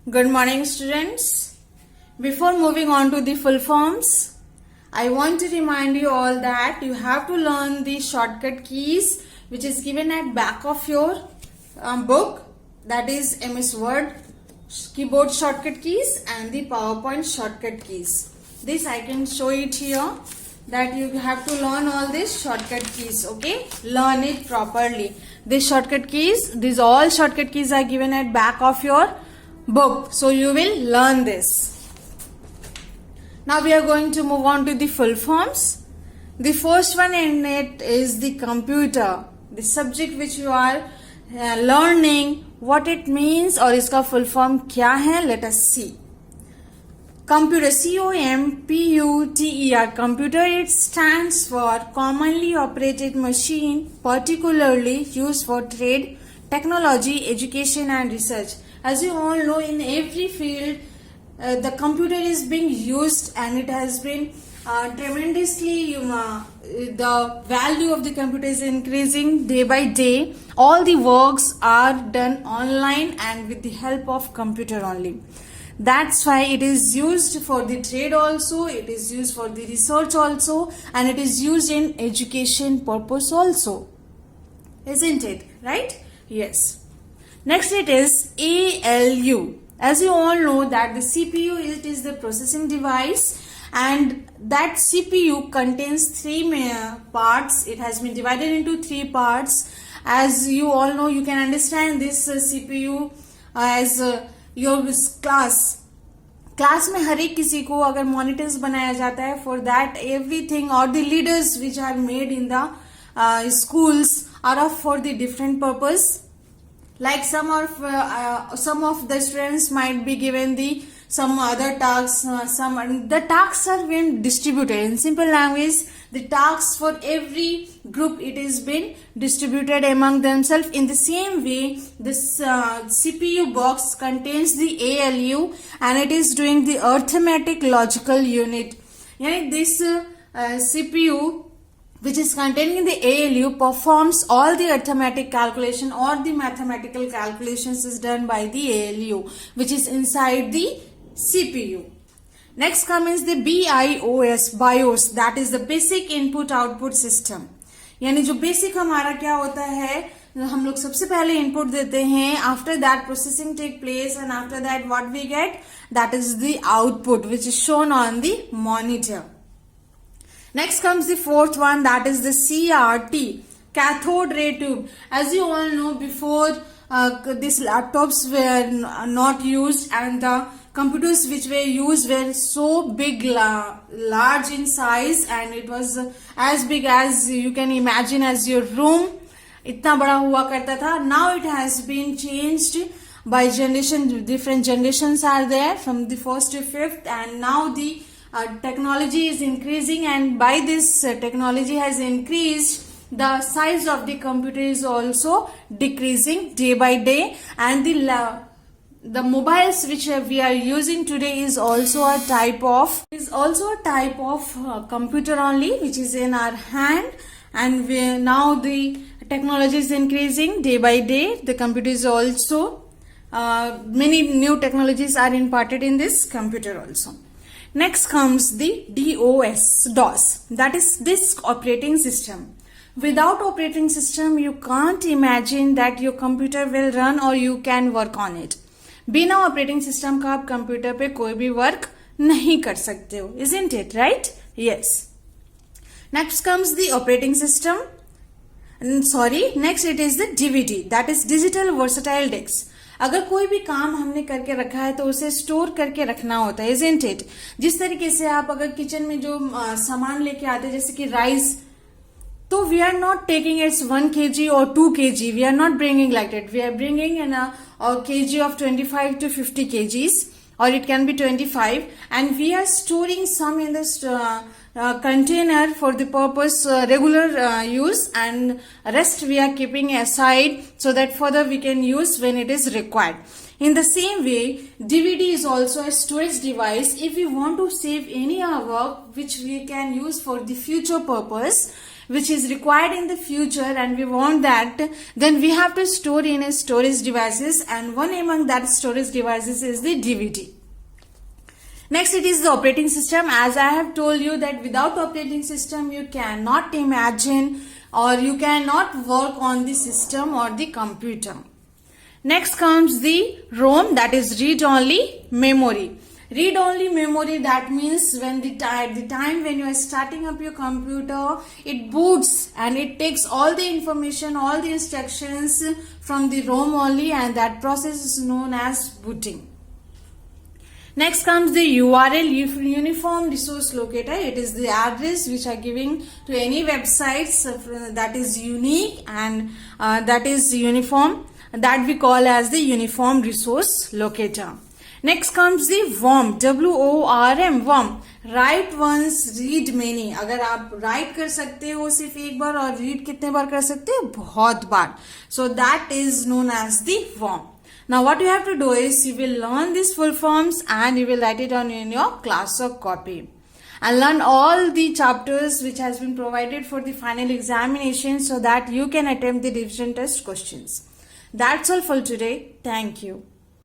Good morning, students. Before moving on to the full forms, I want to remind you all that you have to learn the shortcut keys which is given at back of your book, that is MS Word keyboard shortcut keys and the PowerPoint shortcut keys. This I can show it here, that you have to learn all these shortcut keys. Okay, learn it properly. These shortcut keys, these all shortcut keys are given at back of your book, so you will learn this. Now we are going to move on to the full forms. The first one in it is the computer, the subject which you are learning, what it means और इसका full form क्या है. Let us see. Computer, COMPUTER, computer, it stands for commonly operated machine, particularly used for trade, technology, education and research. As you all know, in every field the computer is being used, and it has been tremendously the value of the computer is increasing day by day. All the works are done online and with the help of computer only. That's why it is used for the trade also, it is used for the research also, and it is used in education purpose also. Isn't it? Right? Yes. Next it is ALU. As you all know that the CPU, it is the processing device, and that CPU contains three parts. It has been divided into three parts. As you all know, you can understand this CPU as your class में हर एक किसी को अगर monitors बनाया जाता है, for that everything और the leaders which are made in the schools are of for the different purpose. Like some of the students might be given the some other tasks. The tasks are being distributed in simple language. The tasks for every group, it is been distributed among themselves. In the same way, this CPU box contains the ALU, and it is doing the arithmetic logical unit. Yani this CPU which is contained in the ALU performs all the arithmetic calculation or the mathematical calculations is done by the ALU, which is inside the CPU. Next comes the BIOS, that is the basic input output system. यानी जो basic हमारा क्या होता है, हम लोग सबसे पहले इनपुट देते हैं, after that processing take place, and after that what we get, that is the output which is shown on the monitor. Next comes the fourth one, that is the CRT, cathode ray tube. As you all know, before these laptops were not used, and the computers which were used were so big, large in size, and it was as big as you can imagine as your room. इतना बड़ा हुआ करता था. Now it has been changed by generation. Different generations are there from the first to fifth, and now the technology is increasing, and by this technology has increased, the size of the computer is also decreasing day by day, and the mobiles which we are using today is also a type of computer only, which is in our hand. And now the technology is increasing day by day. The computer is also many new technologies are imparted in this computer also. Next comes the DOS, that is disk operating system. Without operating system, you can't imagine that your computer will run or you can work on it. बिना operating system का आप computer पे कोई भी work नहीं कर सकते हो. Isn't it right? Yes. Next comes the operating system. Next it is the DVD, that is digital versatile disk. अगर कोई भी काम हमने करके रखा है तो उसे स्टोर करके रखना होता है. Isn't it? जिस तरीके से आप अगर किचन में जो सामान लेके आते हैं, जैसे कि राइस, तो we are not taking its 1 kg or 2 kg. We are not bringing like that. We are bringing in a kg of 25 to 50 kgs, or it can be 25, and we are storing some in this container for the purpose regular use, and rest we are keeping aside so that further we can use when it is required. In the same way, DVD is also a storage device. If we want to save any work which we can use for the future purpose, which is required in the future and we want that, then we have to store in a storage devices, and one among that storage devices is the DVD. Next, it is the operating system. As I have told you that without operating system you cannot imagine or you cannot work on the system or the computer. Next comes the ROM, that is read-only memory. Read-only memory, that means when at the time when you are starting up your computer, it boots and it takes all the information, all the instructions from the ROM only, and that process is known as booting. Next comes the URL, Uniform Resource Locator. It is the address which are giving to any websites that is unique and that is uniform, that we call as the Uniform Resource Locator. Next comes the worm, WORM, worm. Write once, read many. अगर आप write कर सकते हो सिर्फ एक बार और read कितने बार कर सकते हो? बहुत बार. So that is known as the worm. Now what you have to do is you will learn these full forms and you will write it on in your classwork copy. And learn all the chapters which has been provided for the final examination so that you can attempt the revision test questions. That's all for today. Thank you.